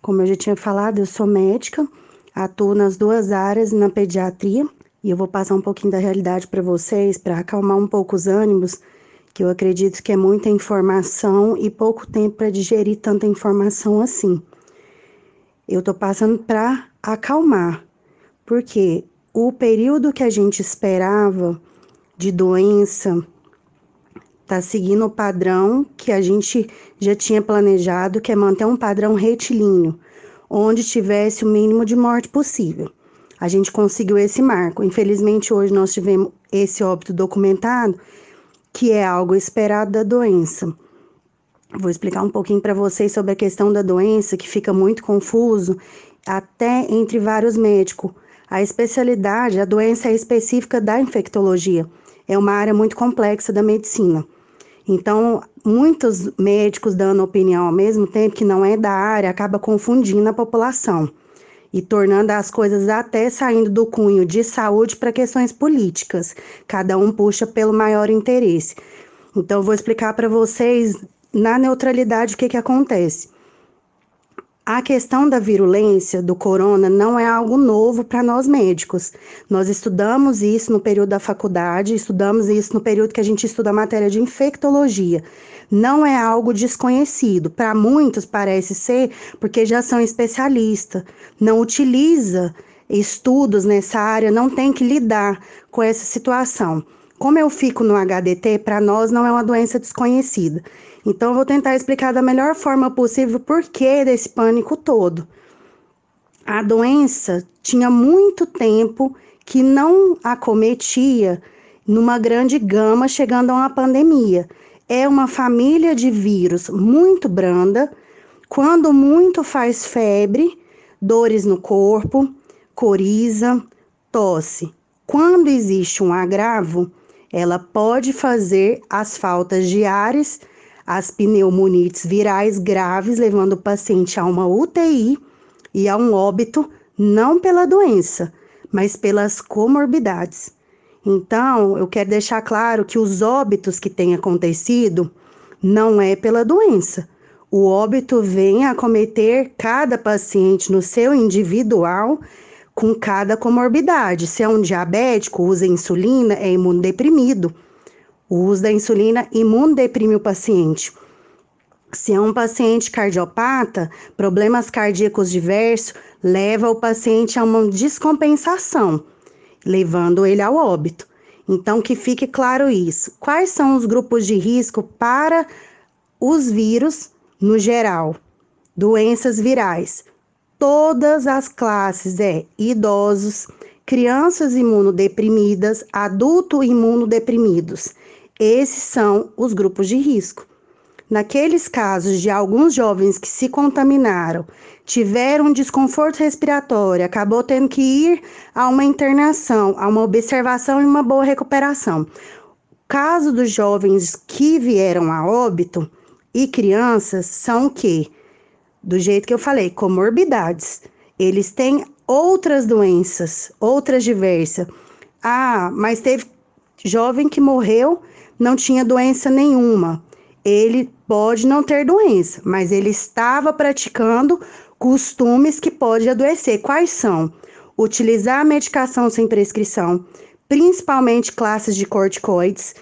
Como eu já tinha falado, eu sou médica, atuo nas duas áreas na pediatria e eu vou passar um pouquinho da realidade para vocês, para acalmar um pouco os ânimos, que eu acredito que é muita informação e pouco tempo para digerir tanta informação assim. Eu tô passando para acalmar, porque o período que a gente esperava de doença tá seguindo o padrão que a gente já tinha planejado, que é manter um padrão retilíneo, onde tivesse o mínimo de morte possível. A gente conseguiu esse marco. Infelizmente, hoje nós tivemos esse óbito documentado, que é algo esperado da doença. Vou explicar um pouquinho para vocês sobre a questão da doença, que fica muito confuso, até entre vários médicos. A especialidade, a doença é específica da infectologia. É uma área muito complexa da medicina. Então, muitos médicos dando opinião ao mesmo tempo que não é da área, acaba confundindo a população e tornando as coisas até saindo do cunho de saúde para questões políticas. Cada um puxa pelo maior interesse. Então, eu vou explicar para vocês, na neutralidade, o que acontece. A questão da virulência do corona não é algo novo para nós médicos. Nós estudamos isso no período da faculdade, estudamos isso no período que a gente estuda a matéria de infectologia. Não é algo desconhecido. Para muitos parece ser porque já são especialistas. Não utiliza estudos nessa área, não tem que lidar com essa situação. Como eu fico no HDT, para nós não é uma doença desconhecida. Então, eu vou tentar explicar da melhor forma possível o porquê desse pânico todo. A doença tinha muito tempo que não acometia numa grande gama, chegando a uma pandemia. É uma família de vírus muito branda, quando muito faz febre, dores no corpo, coriza, tosse. Quando existe um agravo, ela pode fazer as faltas de ares, as pneumonites virais graves, levando o paciente a uma UTI e a um óbito, não pela doença, mas pelas comorbidades. Então, eu quero deixar claro que os óbitos que têm acontecido não é pela doença. O óbito vem acometer cada paciente no seu individual com cada comorbidade. Se é um diabético, usa insulina, é imunodeprimido. O uso da insulina imunodeprime o paciente. Se é um paciente cardiopata, problemas cardíacos diversos, leva o paciente a uma descompensação, levando ele ao óbito. Então, que fique claro isso. Quais são os grupos de risco para os vírus no geral? Doenças virais. Todas as classes idosos, crianças imunodeprimidas, adultos imunodeprimidos. Esses são os grupos de risco. Naqueles casos de alguns jovens que se contaminaram, tiveram um desconforto respiratório, acabou tendo que ir a uma internação, a uma observação e uma boa recuperação. O caso dos jovens que vieram a óbito e crianças são o quê? Do jeito que eu falei, comorbidades. Eles têm outras doenças, outras diversas. Ah, mas teve jovem que morreu, não tinha doença nenhuma. Ele pode não ter doença, mas ele estava praticando costumes que podem adoecer. Quais são? Utilizar a medicação sem prescrição, principalmente classes de corticoides,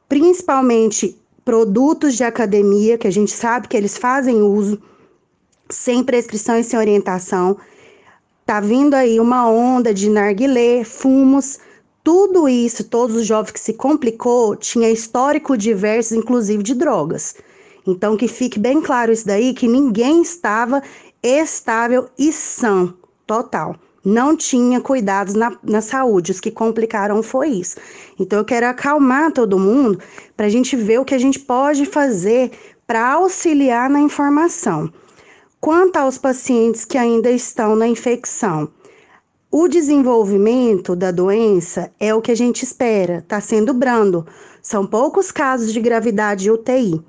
principalmente produtos de academia, que a gente sabe que eles fazem uso, sem prescrição e sem orientação. Tá vindo aí uma onda de narguilé, fumos, tudo isso, todos os jovens que se complicou, tinha histórico diversos, inclusive de drogas. Então, que fique bem claro isso daí, que ninguém estava estável e são, total. Não tinha cuidados na saúde, os que complicaram foi isso. Então, eu quero acalmar todo mundo para a gente ver o que a gente pode fazer para auxiliar na informação. Quanto aos pacientes que ainda estão na infecção, o desenvolvimento da doença é o que a gente espera, está sendo brando. São poucos casos de gravidade e UTI.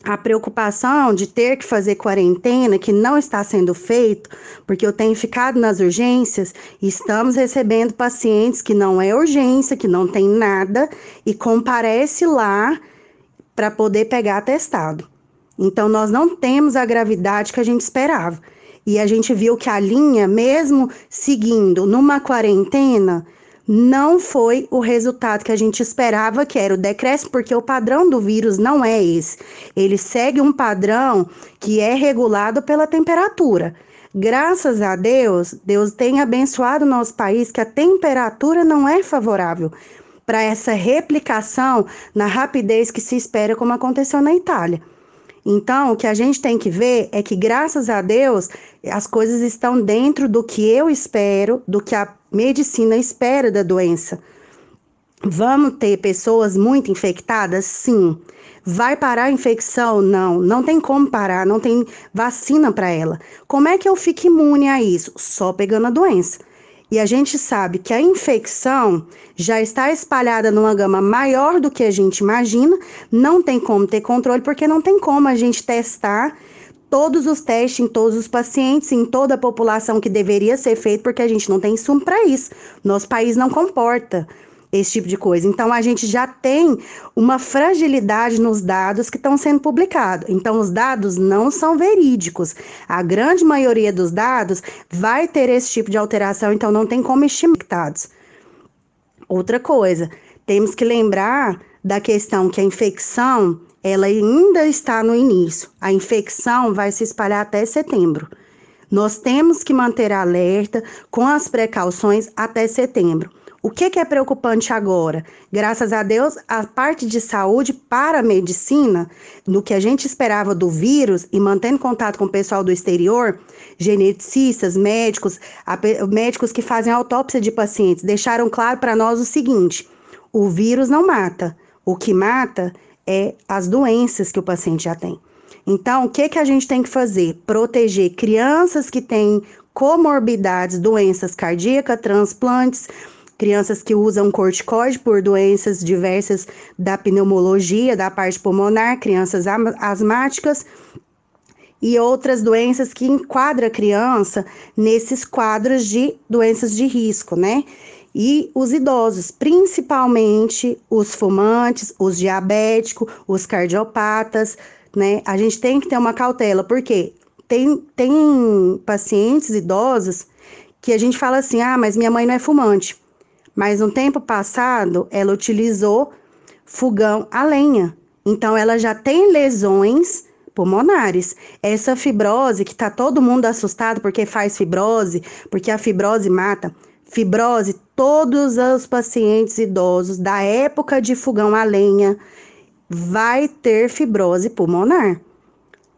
A preocupação de ter que fazer quarentena, que não está sendo feito, porque eu tenho ficado nas urgências e estamos recebendo pacientes que não é urgência, que não tem nada, e comparece lá para poder pegar atestado. Então, nós não temos a gravidade que a gente esperava. E a gente viu que a linha, mesmo seguindo numa quarentena, não foi o resultado que a gente esperava, que era o decréscimo, porque o padrão do vírus não é esse. Ele segue um padrão que é regulado pela temperatura. Graças a Deus, Deus tem abençoado o nosso país, que a temperatura não é favorável para essa replicação na rapidez que se espera, como aconteceu na Itália. Então, o que a gente tem que ver é que, graças a Deus, as coisas estão dentro do que eu espero, do que a medicina espera da doença. Vamos ter pessoas muito infectadas? Sim. Vai parar a infecção? Não. Não tem como parar, não tem vacina para ela. Como é que eu fico imune a isso? Só pegando a doença. E a gente sabe que a infecção já está espalhada numa gama maior do que a gente imagina, não tem como ter controle, porque não tem como a gente testar todos os testes em todos os pacientes, em toda a população que deveria ser feito, porque a gente não tem insumo para isso. Nosso país não comporta esse tipo de coisa. Então, a gente já tem uma fragilidade nos dados que estão sendo publicados. Então, os dados não são verídicos. A grande maioria dos dados vai ter esse tipo de alteração, então não tem como estimar. Outra coisa, temos que lembrar da questão que a infecção, ela ainda está no início. A infecção vai se espalhar até setembro. Nós temos que manter alerta com as precauções até setembro. O que é preocupante agora? Graças a Deus, a parte de saúde para a medicina, no que a gente esperava do vírus e mantendo contato com o pessoal do exterior, geneticistas, médicos, médicos que fazem autópsia de pacientes, deixaram claro para nós o seguinte: o vírus não mata, o que mata é as doenças que o paciente já tem. Então, o que a gente tem que fazer? Proteger crianças que têm comorbidades, doenças cardíacas, transplantes, crianças que usam corticoide por doenças diversas da pneumologia, da parte pulmonar, crianças asmáticas e outras doenças que enquadram a criança nesses quadros de doenças de risco, né? E os idosos, principalmente os fumantes, os diabéticos, os cardiopatas, né? A gente tem que ter uma cautela, porque tem pacientes idosos que a gente fala assim, mas minha mãe não é fumante. Mas no tempo passado, ela utilizou fogão a lenha. Então, ela já tem lesões pulmonares. Essa fibrose, que tá todo mundo assustado porque faz fibrose, porque a fibrose mata. Fibrose, todos os pacientes idosos da época de fogão a lenha vai ter fibrose pulmonar.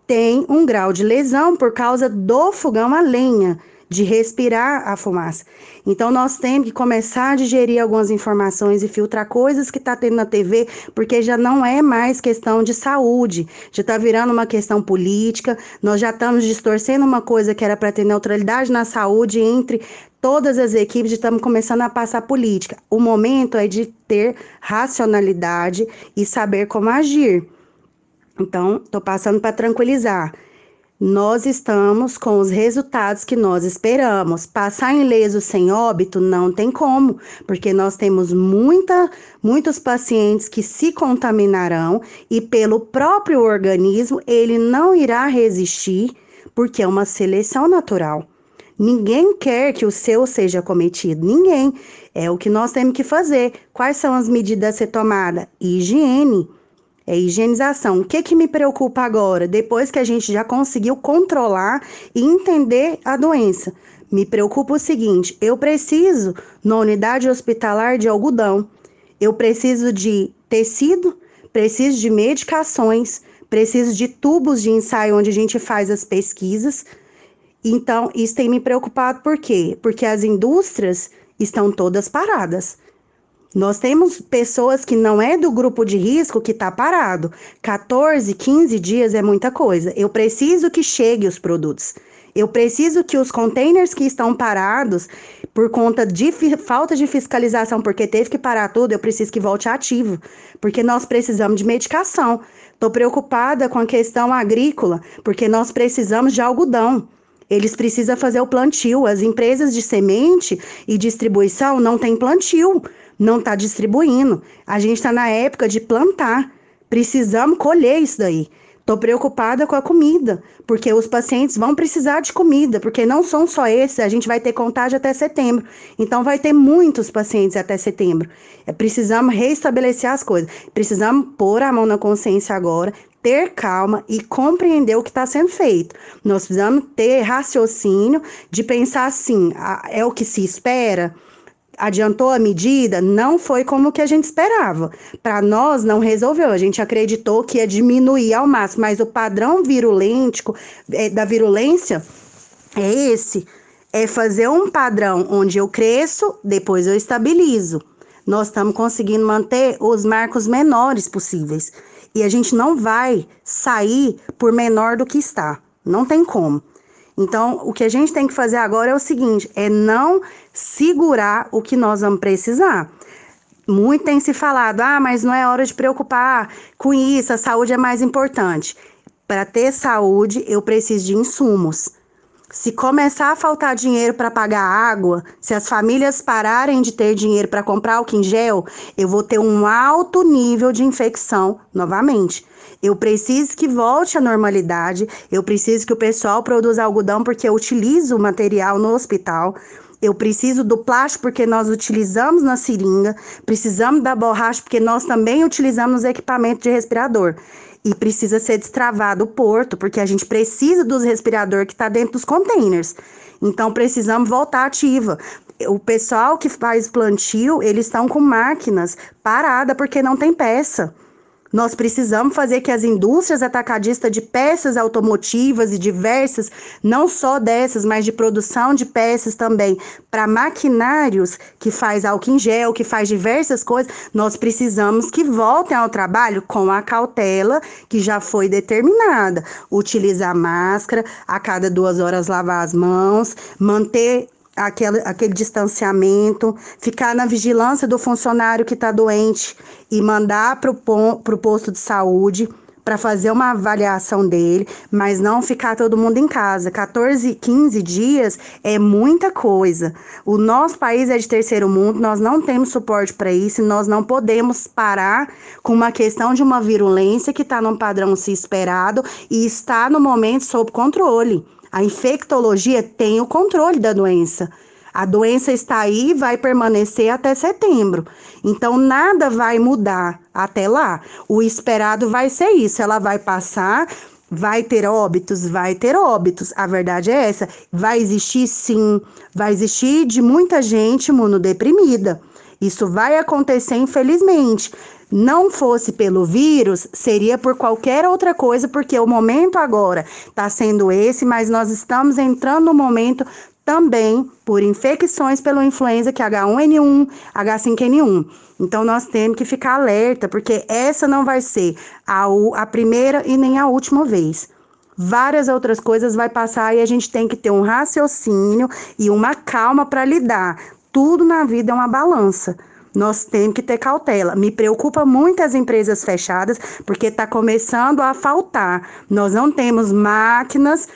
Tem um grau de lesão por causa do fogão a lenha, de respirar a fumaça. Então, nós temos que começar a digerir algumas informações e filtrar coisas que está tendo na TV, porque já não é mais questão de saúde, já está virando uma questão política, nós já estamos distorcendo uma coisa que era para ter neutralidade na saúde entre todas as equipes, estamos começando a passar política. O momento é de ter racionalidade e saber como agir. Então, estou passando para tranquilizar. Nós estamos com os resultados que nós esperamos. Passar ileso sem óbito não tem como, porque nós temos muitos pacientes que se contaminarão e pelo próprio organismo ele não irá resistir, porque é uma seleção natural. Ninguém quer que o seu seja cometido, ninguém. É o que nós temos que fazer. Quais são as medidas a ser tomadas? Higiene. É higienização. O que me preocupa agora? Depois que a gente já conseguiu controlar e entender a doença. Me preocupa o seguinte, eu preciso, na unidade hospitalar, de algodão. Eu preciso de tecido, preciso de medicações, preciso de tubos de ensaio onde a gente faz as pesquisas. Então, isso tem me preocupado por quê? Porque as indústrias estão todas paradas. Nós temos pessoas que não é do grupo de risco que está parado. 14, 15 dias é muita coisa. Eu preciso que chegue os produtos. Eu preciso que os containers que estão parados, por conta de falta de fiscalização, porque teve que parar tudo, eu preciso que volte ativo. Porque nós precisamos de medicação. Estou preocupada com a questão agrícola, porque nós precisamos de algodão. Eles precisam fazer o plantio. As empresas de semente e distribuição não têm plantio. Não está distribuindo. A gente está na época de plantar. Precisamos colher isso daí. Estou preocupada com a comida, porque os pacientes vão precisar de comida, porque não são só esses, a gente vai ter contágio até setembro. Então, vai ter muitos pacientes até setembro. Precisamos reestabelecer as coisas. Precisamos pôr a mão na consciência agora, ter calma e compreender o que está sendo feito. Nós precisamos ter raciocínio de pensar assim, é o que se espera? Adiantou a medida? Não foi como o que a gente esperava. Para nós, não resolveu. A gente acreditou que ia diminuir ao máximo, mas o padrão virulêntico, da virulência é esse. É fazer um padrão onde eu cresço, depois eu estabilizo. Nós estamos conseguindo manter os marcos menores possíveis. E a gente não vai sair por menor do que está. Não tem como. Então, o que a gente tem que fazer agora é o seguinte, é não segurar o que nós vamos precisar. Muito tem se falado, mas não é hora de preocupar com isso, a saúde é mais importante. Para ter saúde, eu preciso de insumos. Se começar a faltar dinheiro para pagar água, se as famílias pararem de ter dinheiro para comprar álcool em gel, eu vou ter um alto nível de infecção novamente. Eu preciso que volte à normalidade, eu preciso que o pessoal produza algodão porque eu utilizo o material no hospital, eu preciso do plástico porque nós utilizamos na seringa, precisamos da borracha porque nós também utilizamos nos equipamentos de respirador. E precisa ser destravado o porto, porque a gente precisa dos respiradores que está dentro dos containers. Então, precisamos voltar ativa. O pessoal que faz plantio, eles estão com máquinas paradas porque não tem peça. Nós precisamos fazer que as indústrias atacadistas de peças automotivas e diversas, não só dessas, mas de produção de peças também, para maquinários que faz álcool em gel, que faz diversas coisas, nós precisamos que voltem ao trabalho com a cautela que já foi determinada. Utilizar máscara, a cada 2 horas lavar as mãos, manter aquele distanciamento, ficar na vigilância do funcionário que está doente e mandar para o posto de saúde para fazer uma avaliação dele, mas não ficar todo mundo em casa. 14, 15 dias é muita coisa. O nosso país é de terceiro mundo, nós não temos suporte para isso, nós não podemos parar com uma questão de uma virulência que está num padrão se esperado e está no momento sob controle. A infectologia tem o controle da doença. A doença está aí e vai permanecer até setembro. Então, nada vai mudar até lá. O esperado vai ser isso. Ela vai passar, vai ter óbitos? Vai ter óbitos. A verdade é essa. Vai existir, sim. Vai existir de muita gente imunodeprimida. Isso vai acontecer, infelizmente. Não fosse pelo vírus, seria por qualquer outra coisa, porque o momento agora está sendo esse, mas nós estamos entrando no momento também por infecções pela influenza, que é H1N1, H5N1. Então, nós temos que ficar alerta, porque essa não vai ser a primeira e nem a última vez. Várias outras coisas vai passar e a gente tem que ter um raciocínio e uma calma para lidar. Tudo na vida é uma balança. Nós temos que ter cautela. Me preocupa muito as empresas fechadas, porque está começando a faltar. Nós não temos máquinas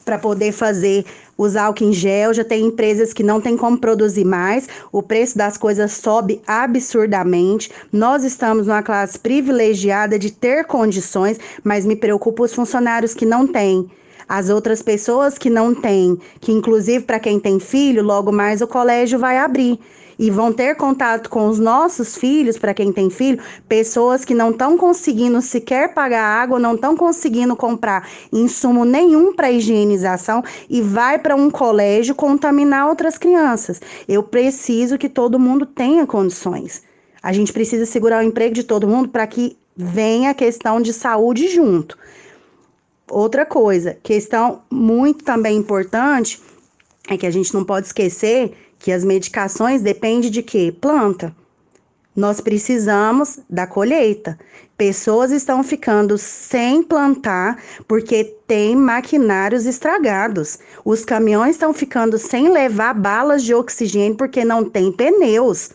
para poder fazer os álcool em gel, já tem empresas que não tem como produzir mais, o preço das coisas sobe absurdamente. Nós estamos numa classe privilegiada de ter condições, mas me preocupa os funcionários que não têm. As outras pessoas que não têm, que inclusive para quem tem filho, logo mais o colégio vai abrir. E vão ter contato com os nossos filhos, para quem tem filho, pessoas que não estão conseguindo sequer pagar água, não estão conseguindo comprar insumo nenhum para higienização e vai para um colégio contaminar outras crianças. Eu preciso que todo mundo tenha condições. A gente precisa segurar o emprego de todo mundo para que venha a questão de saúde junto. Outra coisa, questão muito também importante, é que a gente não pode esquecer que as medicações dependem de quê? Planta. Nós precisamos da colheita. Pessoas estão ficando sem plantar porque tem maquinários estragados. Os caminhões estão ficando sem levar balas de oxigênio porque não tem pneus.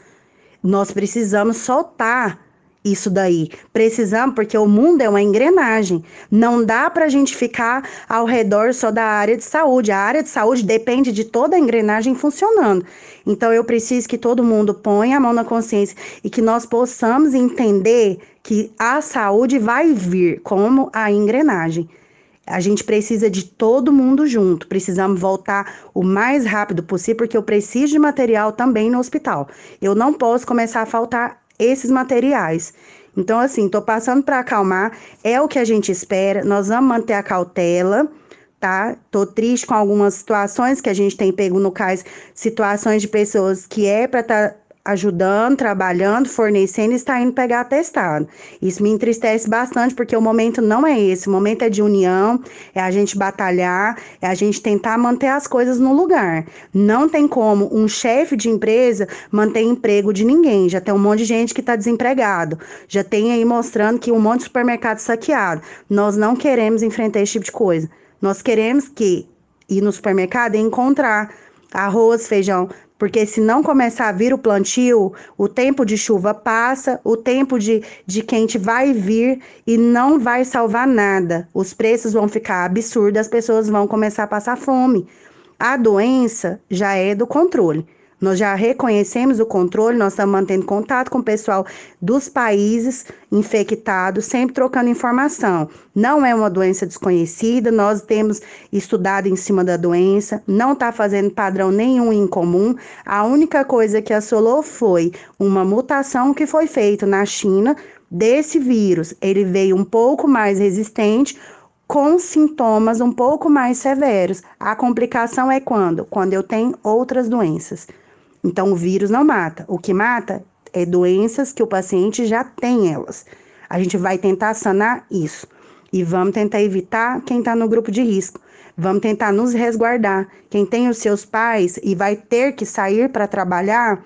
Nós precisamos soltar isso daí. Precisamos, porque o mundo é uma engrenagem. Não dá para a gente ficar ao redor só da área de saúde. A área de saúde depende de toda a engrenagem funcionando. Então, eu preciso que todo mundo ponha a mão na consciência e que nós possamos entender que a saúde vai vir como a engrenagem. A gente precisa de todo mundo junto. Precisamos voltar o mais rápido possível, porque eu preciso de material também no hospital. Eu não posso começar a faltar esses materiais. Então, assim, tô passando para acalmar. É o que a gente espera. Nós vamos manter a cautela, tá? Tô triste com algumas situações que a gente tem pego no cais, situações de pessoas que é para estar ajudando, trabalhando, fornecendo e está indo pegar atestado. Isso me entristece bastante, porque o momento não é esse, o momento é de união, é a gente batalhar, é a gente tentar manter as coisas no lugar. Não tem como um chefe de empresa manter emprego de ninguém, já tem um monte de gente que está desempregado, já tem aí mostrando que um monte de supermercado saqueado. Nós não queremos enfrentar esse tipo de coisa. Nós queremos que ir no supermercado e encontrar arroz, feijão, porque se não começar a vir o plantio, o tempo de chuva passa, o tempo de quente vai vir e não vai salvar nada. Os preços vão ficar absurdos, as pessoas vão começar a passar fome. A doença já é do controle. Nós já reconhecemos o controle, nós estamos mantendo contato com o pessoal dos países infectados, sempre trocando informação. Não é uma doença desconhecida, nós temos estudado em cima da doença, não está fazendo padrão nenhum em comum. A única coisa que assolou foi uma mutação que foi feita na China desse vírus. Ele veio um pouco mais resistente, com sintomas um pouco mais severos. A complicação é quando? Quando eu tenho outras doenças. Então, o vírus não mata. O que mata é doenças que o paciente já tem elas. A gente vai tentar sanar isso. E vamos tentar evitar quem está no grupo de risco. Vamos tentar nos resguardar. Quem tem os seus pais e vai ter que sair para trabalhar,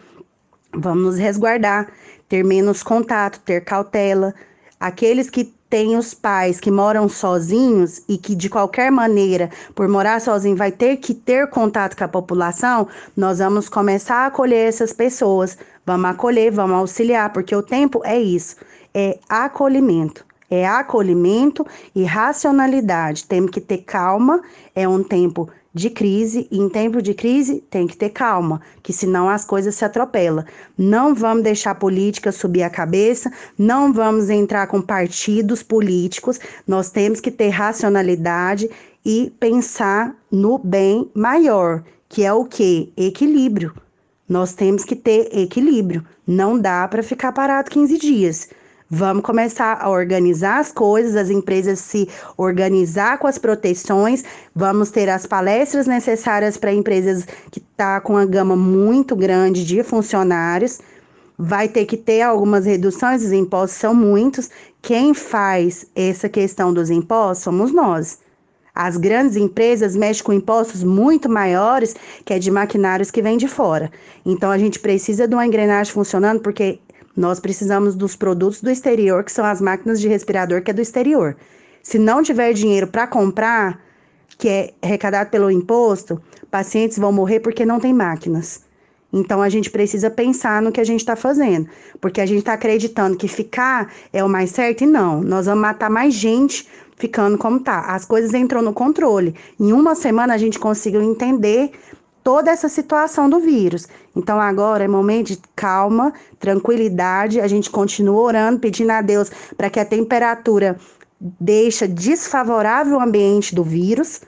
vamos nos resguardar. Ter menos contato, ter cautela. Aqueles que têm os pais que moram sozinhos e que de qualquer maneira, por morar sozinho, vai ter que ter contato com a população, nós vamos começar a acolher essas pessoas. Vamos acolher, vamos auxiliar, porque o tempo é isso, é acolhimento. É acolhimento e racionalidade. Temos que ter calma, é um tempo de crise, e em tempo de crise tem que ter calma, que senão as coisas se atropelam. Não vamos deixar a política subir a cabeça, não vamos entrar com partidos políticos, nós temos que ter racionalidade e pensar no bem maior, que é o quê? Equilíbrio. Nós temos que ter equilíbrio, não dá para ficar parado 15 dias. Vamos começar a organizar as coisas, as empresas se organizar com as proteções, vamos ter as palestras necessárias para empresas que estão com uma gama muito grande de funcionários, vai ter que ter algumas reduções, os impostos são muitos, quem faz essa questão dos impostos somos nós. As grandes empresas mexem com impostos muito maiores que é de maquinários que vêm de fora. Então, a gente precisa de uma engrenagem funcionando, porque nós precisamos dos produtos do exterior, que são as máquinas de respirador, que é do exterior. Se não tiver dinheiro para comprar, que é arrecadado pelo imposto, pacientes vão morrer porque não tem máquinas. Então, a gente precisa pensar no que a gente está fazendo, porque a gente está acreditando que ficar é o mais certo e não. Nós vamos matar mais gente ficando como tá. As coisas entram no controle. Em uma semana, a gente conseguiu entender toda essa situação do vírus. Então, agora é momento de calma, tranquilidade, a gente continua orando, pedindo a Deus para que a temperatura deixe desfavorável o ambiente do vírus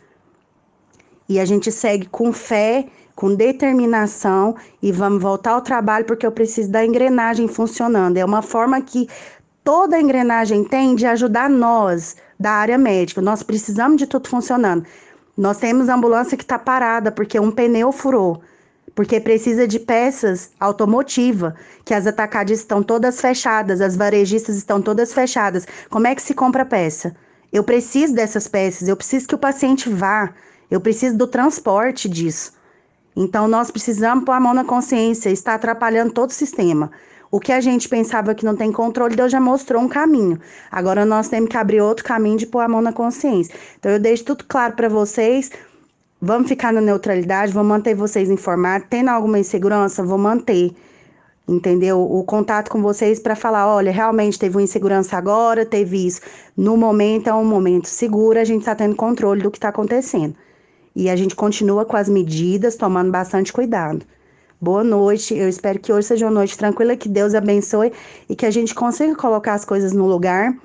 e a gente segue com fé, com determinação e vamos voltar ao trabalho, porque eu preciso da engrenagem funcionando. É uma forma que toda a engrenagem tem de ajudar nós, da área médica. Nós precisamos de tudo funcionando. Nós temos ambulância que está parada porque um pneu furou, porque precisa de peças automotivas, que as atacadistas estão todas fechadas, as varejistas estão todas fechadas. Como é que se compra peça? Eu preciso dessas peças, eu preciso que o paciente vá, eu preciso do transporte disso. Então, nós precisamos pôr a mão na consciência, está atrapalhando todo o sistema. O que a gente pensava que não tem controle, Deus já mostrou um caminho. Agora nós temos que abrir outro caminho de pôr a mão na consciência. Então eu deixo tudo claro para vocês. Vamos ficar na neutralidade, vou manter vocês informados. Tendo alguma insegurança, vou manter. entendeu? O contato com vocês para falar, olha, realmente teve uma insegurança agora, teve isso. No momento é um momento seguro, a gente está tendo controle do que está acontecendo. E a gente continua com as medidas, tomando bastante cuidado. Boa noite, eu espero que hoje seja uma noite tranquila, que Deus abençoe e que a gente consiga colocar as coisas no lugar,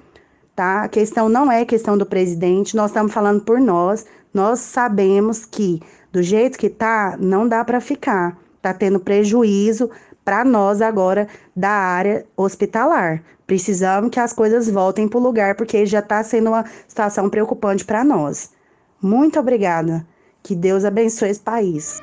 tá? A questão não é questão do presidente, nós estamos falando por nós sabemos que do jeito que tá, não dá para ficar, tá tendo prejuízo para nós agora da área hospitalar. Precisamos que as coisas voltem para o lugar, porque já está sendo uma situação preocupante para nós. Muito obrigada. Que Deus abençoe esse país.